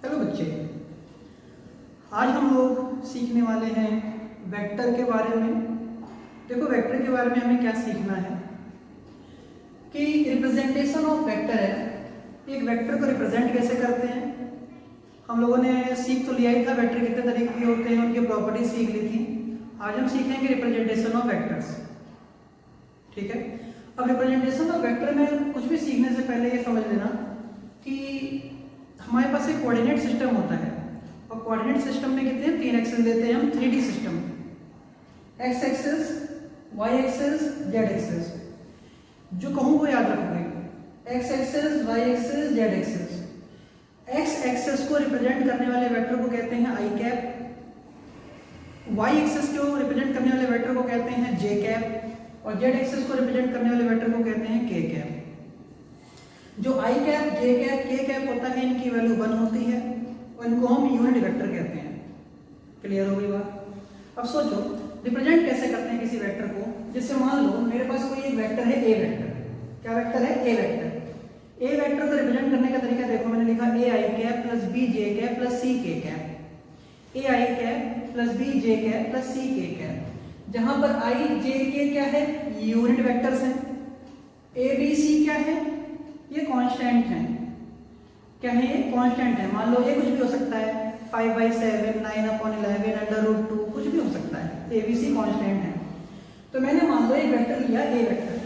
Hello बच्चे, आज हम लोग सीखने वाले हैं वेक्टर के बारे में। देखो, वेक्टर के बारे में हमें क्या सीखना है कि रिप्रेजेंटेशन ऑफ वेक्टर है। एक वेक्टर को रिप्रेजेंट कैसे करते हैं। हम लोगों ने सीख तो लिया ही था वेक्टर कितने तरीके के होते हैं, उनकी प्रॉपर्टी सीख ली थी। आज हम सीखेंगे रिप्रेजेंटेशन ऑफ वेक्टर्स। ठीक है। अब रिप्रेजेंटेशन ऑफ वेक्टर में कुछ भी सीखने से पहले ये समझ लेना कि हमारे पास एक कोऑर्डिनेट सिस्टम होता है और कोऑर्डिनेट सिस्टम में कितने 3 एक्सेस लेते हैं हम। 3D system, X axis, Y axis, Z axis. जो कहूँ वो याद रखोगे, X axis, Y axis, Z axis. X axis को रिप्रेजेंट करने वाले वेक्टर को कहते हैं आई कैप, वाई एक्सेस को रिप्रेजेंट करने वाले वेक्टर को कहते हैं जे कैप और जेड एक्सेस को रिप्रेजेंट करने वाले वेक्टर को कहते हैं के कैप। जो I cap, J cap, K cap होता है, इनकी वैल्यू 1 होती है और इनको हम यूनिट वेक्टर कहते हैं। क्लियर हो गई बात। अब सोचो रिप्रेजेंट कैसे करते हैं किसी वेक्टर को। जैसे मान लो मेरे पास कोई एक वेक्टर है ए वेक्टर। क्या वेक्टर है? A vector. ए वेक्टर को रिप्रेजेंट करने का तरीका देखो, मैंने लिखा A I cap plus B J cap plus C K cap. A I cap plus B J cap plus C K cap. जहां पर आई जे के क्या है? यूनिट वेक्टर्स हैं। ए बी सी क्या है? ये कांस्टेंट है। क्या है? ये कांस्टेंट है। मान लो ये कुछ भी हो सकता है, 5/7, 9/11, √2, कुछ भी हो सकता है। ए बी सी कांस्टेंट है। तो मैंने मान लो एक वेक्टर लिया, ए वेक्टर।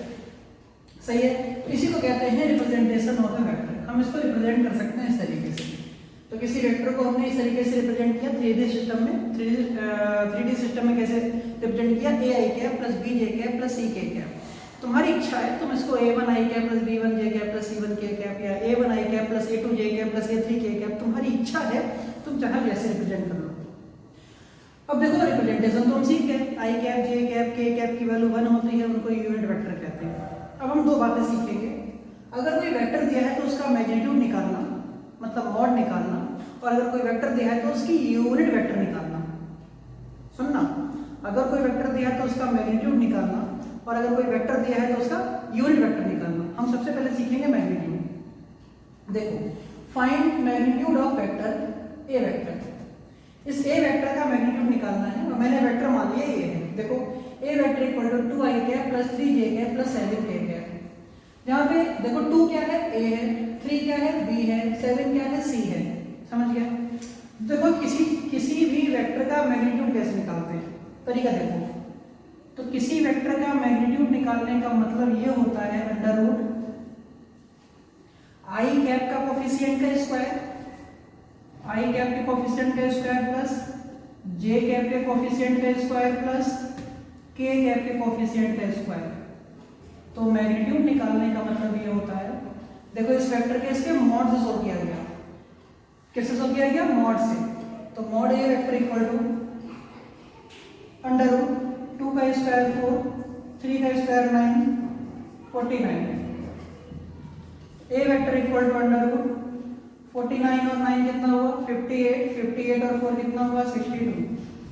सही है। इसी को कहते हैं रिप्रेजेंटेशन ऑफ ए वेक्टर। हम इसको रिप्रेजेंट कर सकते हैं इस तरीके से। तो किसी वेक्टर को हमने इस तरीके से रिप्रेजेंट किया 3D सिस्टम में। 3D सिस्टम में कैसे रिप्रेजेंट किया? A I cap plus B J cap plus C K cap. तुम्हारी इच्छा है तुम इसको a1 I cap plus b1 J cap plus c1 K cap या a1 I cap plus a2 J cap plus a3 K cap, तुम्हारी इच्छा है, तुम चाहे जैसे रिप्रेजेंट कर लो। अब देखो रिप्रेजेंटेशन तो हम सीख गए, आई cap, J cap, K cap की वैल्यू 1 होती है, उनको यूनिट वेक्टर कहते हैं। अब हम दो बातें सीखेंगे। अगर कोई वेक्टर दिया है तो उसका मैग्नीट्यूड निकालना, मतलब मॉड निकालना, और अगर कोई वेक्टर दिया है तो उसकी यूनिट वेक्टर निकालना। सुनना, अगर कोई वेक्टर दिया है तो उसका मैग्नीट्यूड निकालना और अगर कोई वेक्टर दिया है तो उसका यूनिट वेक्टर निकालना। हम सबसे पहले सीखेंगे मैग्नीट्यूड। देखो, find magnitude of vector A vector. इस ए वेक्टर का मैग्नीट्यूड निकालना है और मैंने वेक्टर मान लिया ये है। देखो, A vector equal to 2 I cap plus 3 J cap plus 7 K cap. जहाँ पे देखो 2 क्या है? ए है, 3 क्या है? बी है, 7 क्या है? सी है। समझ गया? देखो किसी भी वेक्टर का मैग्नीट्यूड कैसे निकालते हैं, तरीका देखो। तो किसी वेक्टर का मैग्नीट्यूड निकालने का मतलब ये होता है अंडर रूट आई कैप का कोफिशिएंट का स्क्वायर, आई कैप के कोफिशिएंट का स्क्वायर प्लस जे कैप के कोफिशिएंट का स्क्वायर प्लस के कैप के कोफिशिएंट का स्क्वायर। तो मैग्नीट्यूड निकालने का मतलब ये होता है, देखो इस वेक्टर के इसके मॉड से सोल्व किया गया। किससे सोल्व किया गया? मॉड से। तो mod A vector equal to under root 2 का स्क्वायर 4, 3 का square 9, 49। A vector equal to under root 49 और 9 कितना हुआ? 58, 58 और 4 कितना हुआ? 62।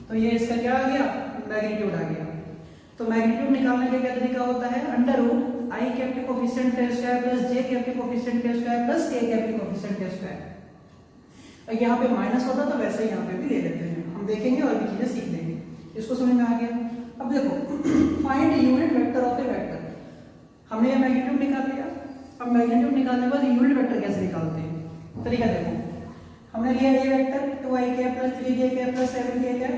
तो ये इसका क्या आ गया? मैग्नीट्यूड आ गया। तो मैग्नीट्यूड निकालने का क्या तरीका होता है? अंडर रूट आई कैप के कोफिशिएंट का स्क्वायर प्लस जे कैप के कोफिशिएंट का स्क्वायर प्लस के कैप के कोफिशिएंट का स्क्वायर। यहाँ पे माइनस होता तो वैसे ही यहाँ पे भी ले लेते हैं। हम देखेंगे और भी चीजें सीख लेंगे। इसको समझ में आ गया? अब देखो, find unit vector of A vector. हमने ये मैग्नीट्यूड निकाल लिया। अब मैग्नीट्यूड निकालने के बाद यूनिट वेक्टर कैसे निकालते हैं, तरीका देखो। हमने लिया ए vector 2 I cap plus 3 J cap plus 7 K cap.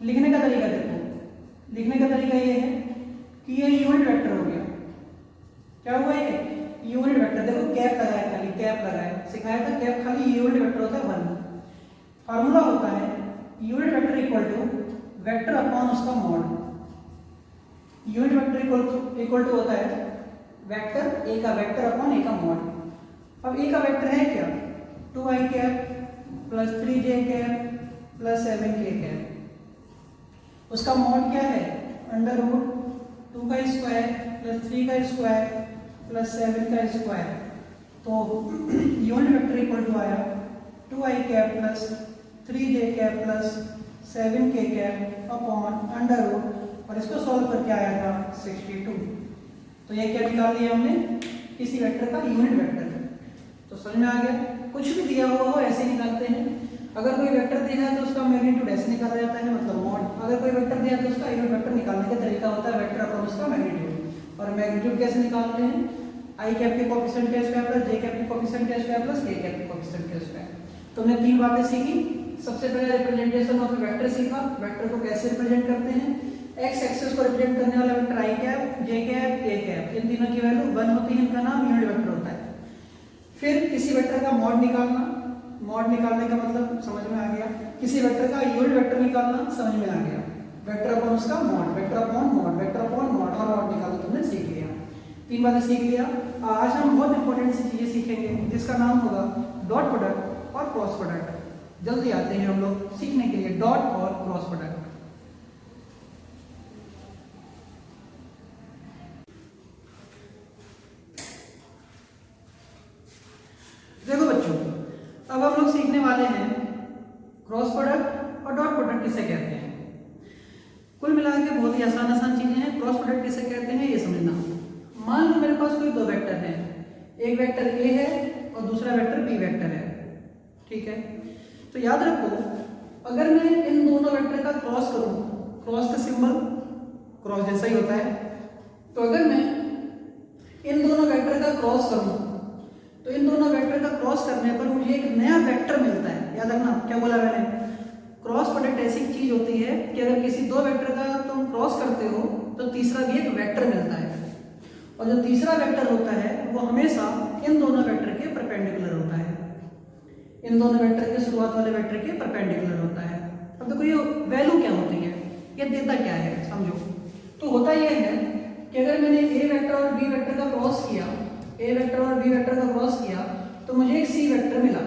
लिखने का तरीका देखो, लिखने का तरीका ये है कि ये यूनिट वेक्टर हो गया। क्या हुआ? ये यूनिट वेक्टर। देखो कैप लगाया, खाली कैप लगाया, सिखाया था कैप खाली यूनिट वेक्टर होता है 1। फॉर्मूला होता है unit vector equal to vector upon उसका mod. Unit vector equal to होता है वेक्टर, ए का वेक्टर अपॉन ए का मॉड। अब ए का वेक्टर है क्या? 2 I cap plus 3 J cap plus 7 K cap. उसका मॉड क्या है? अंडर रूट 2 का स्क्वायर प्लस 3 का स्क्वायर प्लस 7 का स्क्वायर। तो यूनिट वेक्टर इक्वल टू आया 2 I cap plus 3 J cap plus 7 K cap upon under root, और इसको सॉल्व करके आया था 62। तो ये क्या निकाल लिया हमने? किसी वेक्टर का यूनिट वेक्टर। तो समझ में आ गया, कुछ भी दिया हुआ हो ऐसे निकालते हैं। अगर कोई वेक्टर दिया है तो उसका मैग्नीट्यूड ऐसे निकाला जाता है, मतलब मॉड। अगर कोई वेक्टर दिया है तो उसका यूनिट वेक्टर निकालने का तरीका होता है वेक्टर अपॉन उसका मैग्नीट्यूड। और मैग्नीट्यूड कैसे निकालते हैं, आई कैप के कोएफिशिएंट के स्क्वायर प्लस जे कैप के कोएफिशिएंट के स्क्वायर प्लस के कैप के कोएफिशिएंट के स्क्वायर। तो हमने तीन बातें सीखी। सबसे पहले रिप्रेजेंटेशन ऑफ वेक्टर सीखा, वेक्टर को कैसे रिप्रेजेंट करते हैं। एक्स एक्सिस को रिप्रेजेंट करने वाला वेक्टर आई cap, J cap, K cap, इन तीनों की वैल्यू 1 होती है, इनका नाम यूनिट वेक्टर होता है। फिर किसी वेक्टर का मॉड निकालना, मॉड निकालने का मतलब समझ में आ गया। किसी वेक्टर का यूनिट वेक्टर निकालना समझ में आ गया। वेक्टर अपॉन उसका mod, vector upon mod, vector upon mod और मॉड निकालना तुमने सीख लिया। तीन बातें सीख लिया। आज हम बहुत इंपॉर्टेंट सी चीजें सीखेंगे जिसका नाम होगा डॉट प्रोडक्ट और क्रॉस प्रोडक्ट। जल्दी आते हैं हम लोग सीखने के लिए डॉट और क्रॉस प्रोडक्ट। देखो बच्चों, अब हम लोग सीखने वाले हैं क्रॉस प्रोडक्ट और डॉट प्रोडक्ट किसे कहते हैं। कुल मिला के बहुत ही आसान आसान चीजें हैं। क्रॉस प्रोडक्ट किसे कहते हैं ये समझना। मान लो मेरे पास कोई दो वेक्टर हैं, एक वेक्टर ए है और दूसरा वेक्टर बी वेक्टर है, ठीक है। तो याद रखो, अगर मैं इन दोनों वेक्टर का क्रॉस करूं, क्रॉस का सिंबल क्रॉस जैसा ही होता है, तो अगर मैं इन दोनों वेक्टर का क्रॉस करूं तो इन दोनों वेक्टर का क्रॉस करने पर मुझे एक नया वेक्टर मिलता है। याद रखना क्या बोला मैंने, क्रॉस प्रोडक्ट ऐसी चीज होती है कि अगर किसी दो वेक्टर का तुम क्रॉस करते हो तो तीसरा भी एक वेक्टर मिलता है, और जो तीसरा वेक्टर होता है वो हमेशा इन दोनों वेक्टर के परपेंडिकुलर होता है, इन दोनों वेक्टर के शुरुआत वाले वेक्टर के परपेंडिकुलर होता है। अब देखो ये वैल्यू क्या होती है, ये देता क्या है समझो। तो होता यह है कि अगर मैंने ए वेक्टर और बी वेक्टर का क्रॉस किया, ए वेक्टर और बी वेक्टर का क्रॉस किया, तो मुझे एक सी वेक्टर मिला।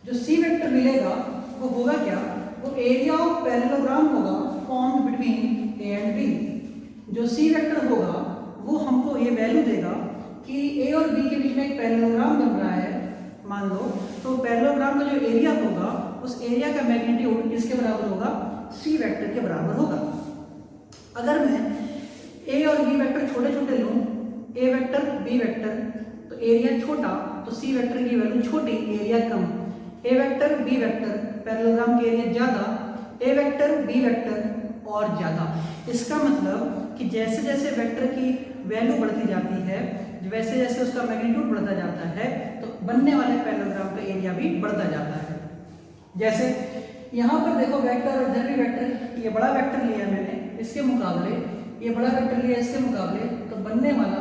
जो सी वेक्टर मिलेगा वो होगा क्या, वो एरिया ऑफ पैरेललोग्राम होगा formed between A and B. जो सी वेक्टर होगा वो हमको ये वैल्यू देगा कि ए और बी के बीच में एक पैरेललोग्राम बन रहा है मान लो, तो पैरेललोग्राम का जो एरिया होगा उस एरिया का मैग्नीट्यूड किसके बराबर होगा, सी वेक्टर के बराबर होगा। अगर मैं ए और बी वेक्टर छोटे छोटे लूं, ए वेक्टर बी वेक्टर, तो एरिया छोटा तो सी वेक्टर की वैल्यू छोटी, एरिया कम। ए वेक्टर बी वेक्टर, पैरेललोग्राम की एरिया ज्यादा, ए वेक्टर बी वेक्टर और ज्यादा। इसका मतलब कि जैसे जैसे वेक्टर की वैल्यू बढ़ती जाती है, वैसे जैसे उसका मैग्नीट्यूड बढ़ता जाता है, तो बनने वाले पैरेललोग्राम का एरिया भी बढ़ता जाता है। जैसे यहाँ पर देखो वेक्टर और इधर भी वेक्टर, ये बड़ा वेक्टर लिया मैंने, इसके मुकाबले ये बड़ा वेक्टर लिया इसके मुकाबले, तो बनने वाला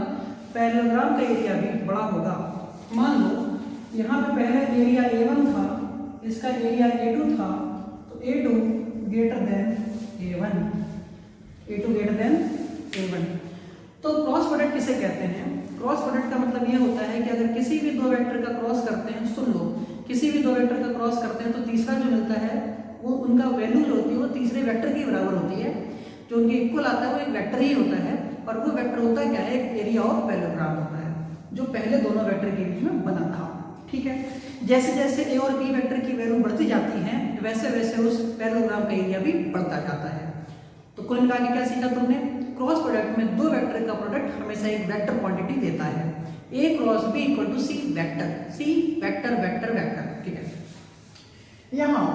पैरेललोग्राम का एरिया भी बड़ा होगा। मान लो यहाँ पे पहले एरिया A1 था, इसका एरिया A2 था, तो A2 greater than A1, A2 greater than A1। तो क्रॉस प्रोडक्ट किसे कहते हैं, क्रॉस प्रोडक्ट का मतलब ये होता है कि अगर किसी भी दो वेक्टर का क्रॉस करते हैं, सुन लो, किसी भी दो वेक्टर का क्रॉस करते हैं तो तीसरा जो मिलता है वो उनका वैल्यू जो होती है वो तीसरे वेक्टर के बराबर होती है। जो उनके इक्वल आता है वो एक वेक्टर ही होता है, और वो वेक्टर होता क्या है, एक एरिया ऑफ पैरेललोग्राम होता है जो पहले दोनों वेक्टर के बीच में बना था, ठीक है। जैसे जैसे ए और बी वेक्टर की वैल्यू बढ़ती जाती है वैसे वैसे उस पैरेललोग्राम का एरिया भी बढ़ता जाता है। तो कुल मिला के क्या सीखा तुमने, क्रॉस प्रोडक्ट में दो वेक्टर का प्रोडक्ट हमेशा एक वेक्टर क्वांटिटी देता है। A cross B equal to C vector, C vector vector vector, ठीक है। यहाँ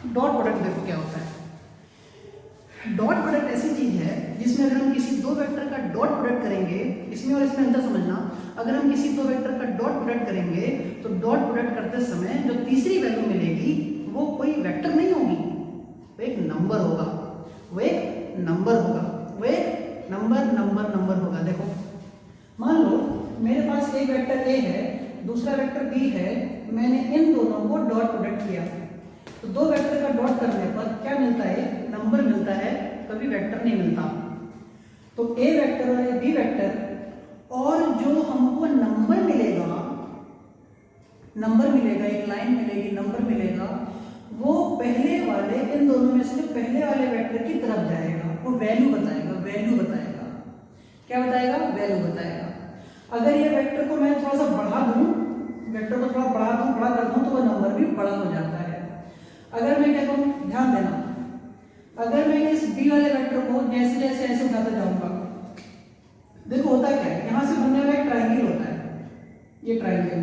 डॉट प्रोडक्ट देखो क्या होता है। डॉट प्रोडक्ट ऐसी चीज है जिसमें अगर हम किसी दो वेक्टर का डॉट प्रोडक्ट करेंगे, इसमें और इसमें अंतर समझना, अगर हम किसी दो वेक्टर का डॉट प्रोडक्ट करेंगे तो डॉट प्रोडक्ट करते समय जो तीसरी वैल्यू मिलेगी वो कोई वेक्टर नहीं होगी, वो एक नंबर होगा, वो एक नंबर होगा, वो एक नंबर नंबर नंबर होगा। देखो मान लो मेरे पास एक वेक्टर ए है, दूसरा वेक्टर बी है, मैंने इन दोनों को डॉट प्रोडक्ट किया, तो दो वेक्टर का डॉट करने पर क्या मिलता है, नंबर मिलता है, कभी वेक्टर नहीं मिलता। तो ए वेक्टर और बी वेक्टर, और जो हमको नंबर मिलेगा, नंबर मिलेगा, एक लाइन मिलेगी, नंबर मिलेगा, वो पहले वाले इन दोनों में से पहले वाले वेक्टर की तरफ जाएगा, वो वैल्यू बताएगा, वैल्यू बताएगा, क्या बताएगा, वैल्यू बताएगा। अगर ये वेक्टर को मैं थोड़ा सा बढ़ा दूं, वेक्टर को थोड़ा बढ़ा दूं, बड़ा कर दूं, तो वो नंबर भी बड़ा हो जाता है। अगर मैं क्या करूं, ध्यान देना, अगर मैं इस बी वाले वेक्टर को जैसे जैसे ऐसे उठाता जाऊंगा, देखो होता क्या है, यहां से बनने वाला एक ट्रायंगल होता है, ये ट्रायंगल,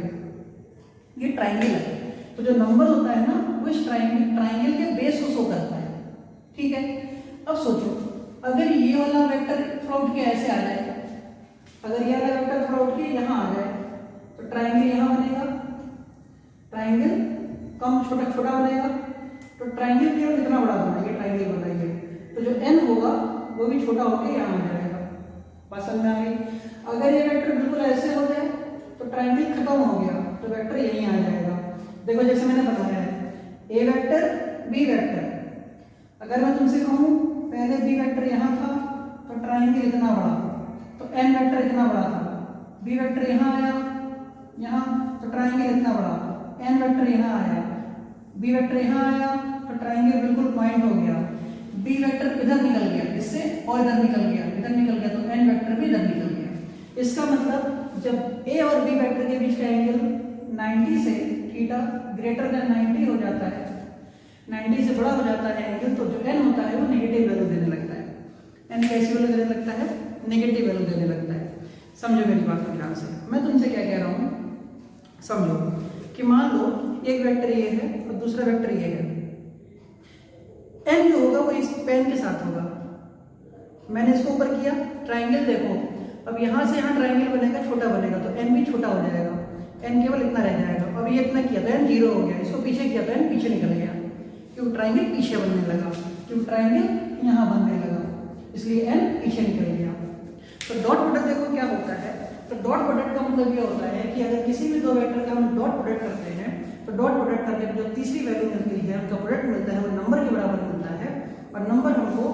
ये ट्राइंगल है, तो जो नंबर होता है ना वो इस ट्राइंगल के बेस को शो करता है, ठीक है। अब सोचो अगर ये वाला वेक्टर फ्लोट के ऐसे आ जाए, अगर ये वाला वेक्टर फ्लोट के यहाँ आ जाए तो ट्राइंगल यहाँ बनेगा, ट्राइंगल कम छोटा छोटा बनेगा, तो ट्राइंगल केवल इतना बड़ा बनाएंगे, ट्राइंगल बनाएंगे तो जो n होगा वो भी छोटा होकर यहाँ आ जाएगा। बात समझ में आ गई। अगर ये वेक्टर बिल्कुल ऐसे हो जाए तो ट्राइंगल खत्म हो गया, तो वेक्टर यहीं आ जाएगा। देखो जैसे मैंने बताया है ए वेक्टर बी वेक्टर, अगर मैं तुमसे कहूँ पहले बी वेक्टर यहाँ था तो ट्राइंगल इतना बड़ा, तो एन वेक्टर इतना बड़ा था, बी वेक्टर यहाँ आया यहाँ तो ट्राइंगल इतना बड़ा, एन वेक्टर यहाँ आया, बी वेक्टर यहाँ आया तो ट्राइंगल बिल्कुल पॉइंट हो गया, बी वेक्टर इधर निकल गया इससे और इधर निकल गया, इधर निकल गया तो एन वेक्टर भी इधर निकल गया। इसका मतलब जब ए और बी वेक्टर के बीच का एंगल 90 से थीटा ग्रेटर देन 90 हो जाता है, 90 से बड़ा हो जाता है एंगल, तो जो एन होता है वो नेगेटिव वैल्यू देने लगता है। एन कैसी वैल्यू देने लगता है? नेगेटिव वैल्यू देने लगता है। समझो मेरी बात को ध्यान से, मैं तुमसे क्या कह रहा हूँ, समझो कि मान लो एक वेक्टर ये है और दूसरा वेक्टर ये है, एन जो होगा वो इस पेन के साथ होगा। मैंने इसको ऊपर किया, ट्राइंगल देखो अब यहाँ से यहाँ ट्राइंगल बनेगा, छोटा बनेगा तो एन भी छोटा हो जाएगा, एन केवल इतना रह जाएगा। अब ये इतना किया तो एन 0 हो गया, इसको पीछे किया तो एन पीछे निकल गया, क्योंकि ट्राइंगल पीछे बनने लगा, क्योंकि ट्राइंगल यहाँ बनने लगा, इसलिए एन पीछे निकल गया। तो डॉट प्रोडक्ट देखो क्या होता है, तो डॉट प्रोडक्ट का मतलब ये होता है कि अगर किसी भी दो वेक्टर का हम डॉट प्रोडक्ट करते हैं तो डॉट प्रोडक्ट करके जो तीसरी वैल्यू मिलती है उनका प्रोडक्ट मिलता है वो नंबर के बराबर मिलता है, और नंबर हमको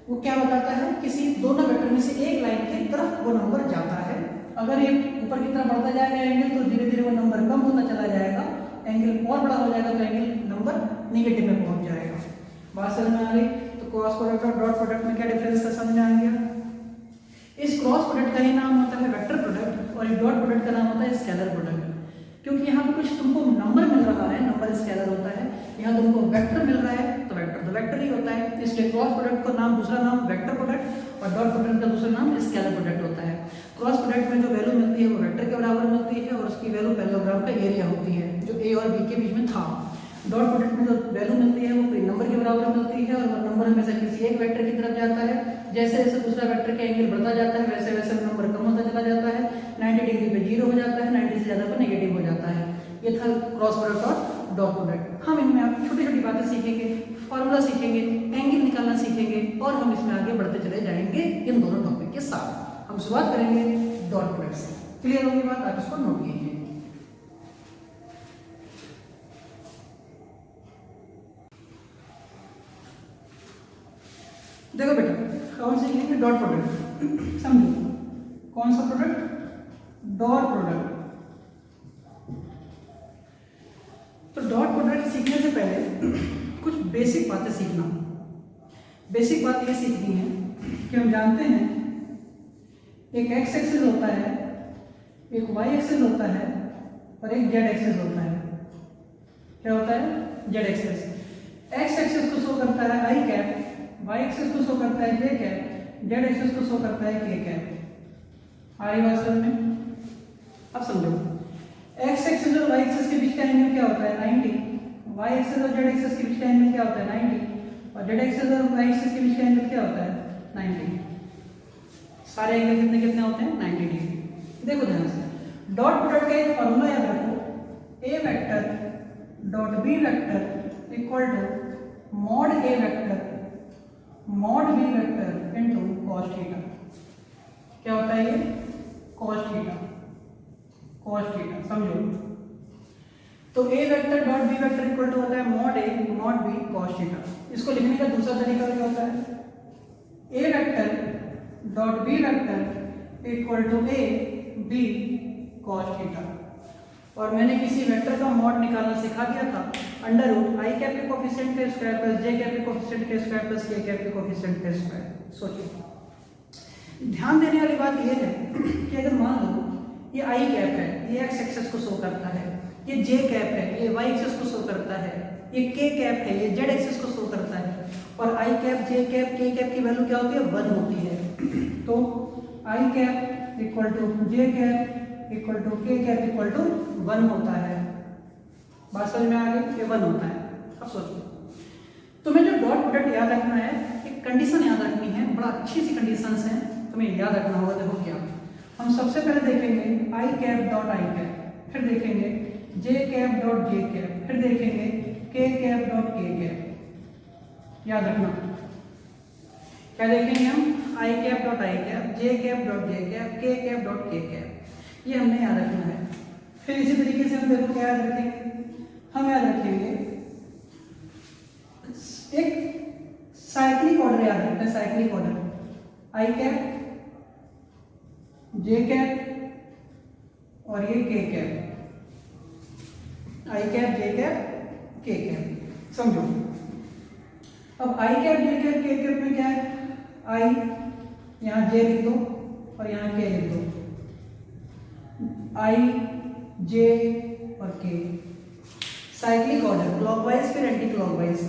वो क्या बताता है, किसी दोनों वेक्टर में से एक लाइन की तरफ वो नंबर जाता है। अगर ये ऊपर की तरफ बढ़ता जाएगा एंगल तो धीरे धीरे वो नंबर कम होता चला जाएगा, एंगल और बड़ा हो जाएगा तो एंगल नंबर नेगेटिव में पहुंच जाएगा। बात समझ में आ गई। तो क्रॉस प्रोडक्ट और डॉट प्रोडक्ट में क्या डिफरेंस है समझ में आ गया। इस क्रॉस प्रोडक्ट का ही नाम होता है वेक्टर प्रोडक्ट और इस डॉट प्रोडक्ट का नाम होता है स्केलर प्रोडक्ट, क्योंकि यहाँ पे कुछ तुमको नंबर मिल रहा है, नंबर स्केलर होता है, यहाँ तुमको वेक्टर मिल रहा है तो वेक्टर तो वेक्टर ही होता है, इसलिए क्रॉस प्रोडक्ट का नाम दूसरा नाम वेक्टर प्रोडक्ट और डॉट प्रोडक्ट का दूसरा नाम स्केलर प्रोडक्ट होता है। क्रॉस प्रोडक्ट में जो वैल्यू मिलती है वो वेक्टर के बराबर मिलती है और उसकी वैल्यू पैरेललोग्राम का एरिया होती है जो ए और बी के बीच में था। डॉट प्रोडक्ट में जो वैल्यू मिलती है वो कोई नंबर के बराबर मिलती है और वो नंबर हमेशा किसी एक वेक्टर की तरफ जाता है, जैसे जैसे दूसरा वेक्टर का एंगल बढ़ता जाता है वैसे वैसे नंबर कम होता चला जाता है, 90 डिग्री पे 0 हो जाता है, 90 से ज़्यादा पर नेगेटिव हो जाता है। ये था क्रॉस प्रोडक्ट और डॉट प्रोडक्ट। हम इनमें आप छोटी छोटी बातें सीखेंगे, फॉर्मूला सीखेंगे, एंगल निकालना सीखेंगे और हम इसमें आगे बढ़ते चले जाएंगे इन दोनों टॉपिक के साथ। हम शुरुआत करेंगे डॉट प्रोडक्ट से। क्लियर होगी बात? आप इसको नोट कीजिए। देखो बेटा, कौन से लिखेंगे? Dot product. समझो कौन सा प्रोडक्ट? Dot product. तो डॉट प्रोडक्ट सीखने से पहले कुछ बेसिक बातें सीखना। बेसिक बात ये सीखनी है कि हम जानते हैं एक एक्स एक्सिस होता है, एक वाई एक्सिस होता है और एक जेड एक्सिस होता है। क्या होता है? Z axis. एक्स एक्सिस को शो करता है आई कैप, वाई एक्सिस को शो करता है जे कैप, जेड एक्सिस को शो करता है के कैप। आ रही बात समझ में? अब समझो एक्स एक्सिस और वाई एक्सिस के बीच का एंगल क्या होता है? 90। वाई एक्सिस और जेड एक्सिस के बीच का एंगल क्या होता है? 90। और जेड एक्सिस और वाई एक्सिस के बीच का एंगल क्या होता है? 90। सारे एंगल कितने कितने होते हैं? 90 डिग्री। देखो ध्यान से, डॉट प्रोडक्ट का एक फॉर्मूला याद रखो, A vector dot B vector equal to mod A vector mod B vector into cos theta. क्या होता है ये? Cos theta. कॉस थीटा समझो। तो A vector dot B vector equal to होता है mod A mod B cos theta. इसको लिखने का दूसरा तरीका क्या होता है? A vector dot B vector equal to A B cos theta. और मैंने किसी वेक्टर का मॉड निकालना सिखा दिया था, अंडर रूट आई कैप के कोफिशिएंट के स्क्वायर प्लस जे कैप के कोफिशिएंट के स्क्वायर प्लस के कैप के कोफिशिएंट के स्क्वायर। सोचिए, ध्यान देने वाली बात यह है कि अगर मान लो ये आई कैप है, ये एक्स एक्सिस को शो करता है, ये जे कैप है, ये वाई एक्सिस को शो करता है, ये के कैप है, ये जेड एक्सिस को शो करता है, और I cap J cap K cap की वैल्यू क्या होती है? 1 होती है। तो I cap equal to J cap equal to K cap equal to 1 होता है। बात समझ में आ गई, ये 1 होता है। अब सोचो तुम्हें जो डॉट प्रोडक्ट याद रखना है, एक कंडीशन याद रखनी है, बड़ा अच्छी सी कंडीशंस हैं, तुम्हें याद रखना होगा। देखो क्या, हम सबसे पहले देखेंगे आई कैप डॉट आई कैप, फिर देखेंगे जे कैप डॉट जे कैप, फिर देखेंगे के कैप डॉट के कैप। याद रखना क्या देखेंगे हम, I cap dot I cap, J cap dot J cap, K cap dot K cap, ये हमने याद रखना है। फिर इसी तरीके से हम देखो क्या याद रखेंगे, हम याद रखेंगे एक साइक्लिक ऑर्डर याद रखते हैं, साइक्लिक ऑर्डर आई कैप, जे कैप और ये के cap, I cap, J cap, K cap. समझो अब आई cap, J cap, K cap में क्या है, आई यहाँ जे लिख दो और यहाँ के लिख दो, आई जे और के, साइक्लिक ऑर्डर क्लॉकवाइज फिर एंटी क्लॉकवाइज।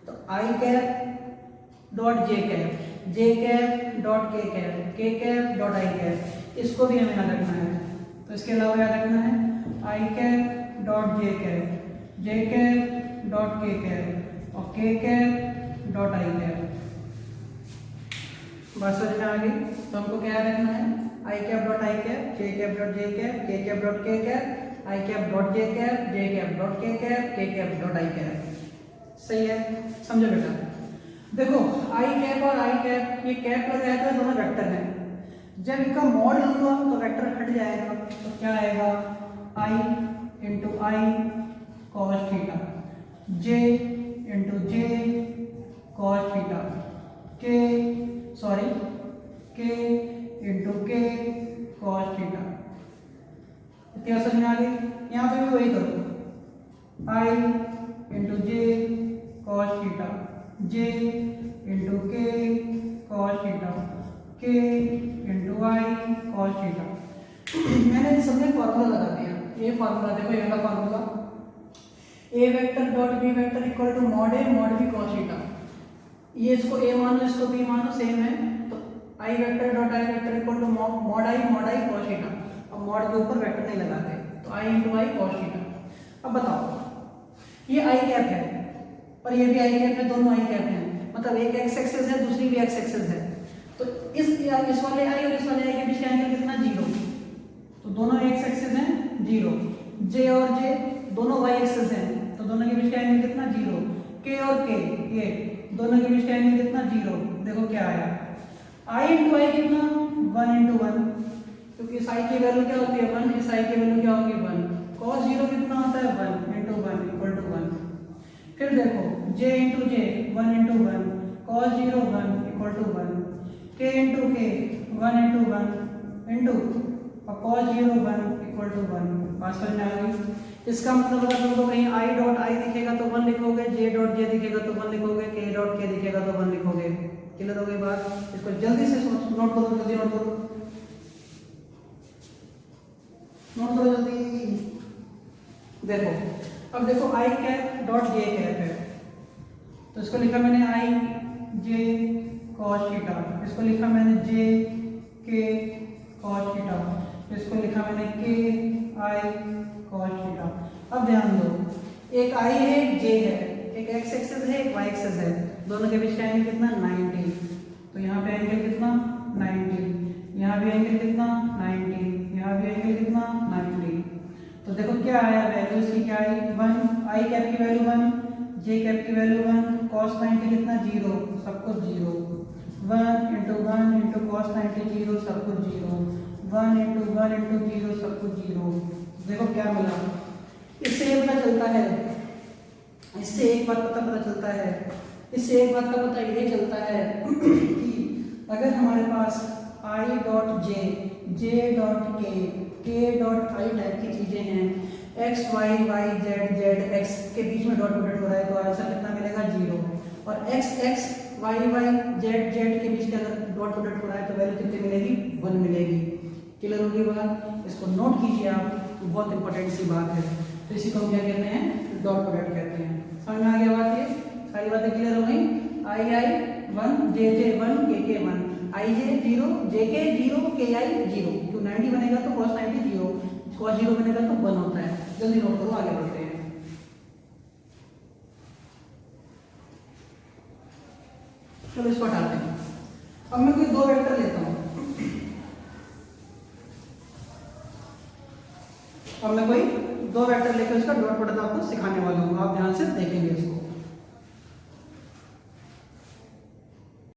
तो I cap dot J cap, J cap dot K cap dot I cap, इसको भी हमें याद रखना है। तो इसके अलावा याद रखना है I cap dot J cap dot K cap और K cap dot I cap. बात समझ में आ गई। तो हमको क्या याद रखना है, I cap dot I cap, J cap dot J cap, K cap dot K cap, I cap dot J cap, J cap dot K cap dot I cap. सही है, समझो बेटा। देखो आई कैप और आई कैप, ये cap लगाया था, दोनों वेक्टर हैं। जब इनका मॉड लूंगा तो वेक्टर हट जाएगा, तो क्या आएगा, आई into I cos theta, J into J cos theta, के इंटू के कॉस थीटा। क्या समझ में आ गई। यहाँ पे भी वही करो, आई इंटू जे कॉस थीटा, जे इंटू के कॉस थीटा, के इंटू आई कॉस थीटा। मैंने इन सब में फॉर्मूला लगा दिया। ये फॉर्मूला देखो, ये वाला formula, A vector dot B vector equal to mod A mod B cos theta. ये इसको ए मानो, इसको बी मानो, सेम है। तो I vector dot I vector equal to mod I cos theta. अब मॉड के ऊपर वेक्टर नहीं लगाते, तो I into I cos theta. अब बताओ, ये आई कैप है और ये भी आई कैप है, दोनों आई कैप हैं, मतलब एक एक्स एक्सिस है, दूसरी भी एक्स एक्सिस है। तो इस वाले आई और इस वाले आई के बीच का एंगल कितना, 0। तो दोनों एक्स एक्सिस हैं, 0। जे और जे दोनों वाई एक्सिस हैं, तो दोनों के बीच का एंगल कितना, 0। के और के, ये दोनों के बीच का एंगल कितना, 0। देखो क्या आया, आई इंटू आई कितना, 1 इंटू 1, क्योंकि इस आई की वैल्यू क्या होती है, 1, इस आई की वैल्यू क्या होगी, 1। cos 0 कितना होता है, 1 इंटू 1 इक्वल टू 1। फिर देखो j into J, 1 into 1, cos 0 1 equal to 1, k into K, 1 into 1 into और cos 0 1 इक्वल टू 1। बात समझ में आ गई। इसका मतलब अगर तुमको कहीं i डॉट आई दिखेगा तो 1 लिखोगे, j डॉट जे दिखेगा तो 1 लिखोगे, k डॉट के दिखेगा तो 1 लिखोगे। क्लियर हो गई बात। इसको जल्दी से नोट करो, जल्दी नोट करो, नोट करो जल्दी। देखो अब देखो आई कैप डॉट जे कैप है, तो इसको लिखा मैंने आई जे कॉस थीटा, इसको लिखा मैंने जे के कॉस थीटा, इसको लिखा मैंने के आई कॉस थीटा। अब ध्यान दो, एक आई है, एक जे है, एक एक्स एक्सिस है, एक वाई एक्सिस है, दोनों के बीच का एंगल कितना, 90। तो यहाँ पे एंगल कितना, 90, यहाँ भी एंगल कितना, 90, यहाँ भी एंगल कितना, 90। तो देखो क्या आया, वैल्यू इसकी क्या आई, 1, आई कैप की वैल्यू 1, जे कैप की वैल्यू 1, cos 90 कितना, 0, सब कुछ 0, 1 इंटू 1 इंटू cos 90 0, सब कुछ 0, 1 इंटू 1 इंटू 0, सब कुछ 0। देखो क्या मिला। इससे एक पता चलता है, इससे एक बात पता चलता है, इससे एक बात का पता ये चलता है कि अगर हमारे पास I dot J, J dot K dot I type की चीजें हैं, X Y Y Z Z X के बीच में डॉट प्रोडक्ट हो रहा है, तो आंसर कितना मिलेगा, 0। और X X Y Y Z Z के बीच के अगर डॉट प्रोडक्ट हो रहा है तो वैल्यू कितनी मिलेगी, 1 मिलेगी। क्लियर होगी बात। इसको नोट कीजिए आप, बहुत इंपॉर्टेंट सी बात है। तो इसी को हम क्या कहते हैं, डॉट प्रोडक्ट कहते हैं। समझ में आ गया बात, ये सारी बातें क्लियर हो गई। आई आई 1, जे जे 1, के 1, आई जे 0, जे के 0, के आई 0। क्यों 90 बनेगा तो cos 90 0, cos 0 बनेगा तो 1 होता है। जल्दी नोट करो, आगे बढ़ते हैं। चलो इसको हटाते हैं। अब मैं कोई दो वेक्टर लेता हूँ, अब मैं कोई दो वेक्टर लेकर उसका डॉट प्रोडक्ट आपको सिखाने वाला हूँ, आप ध्यान से देखेंगे।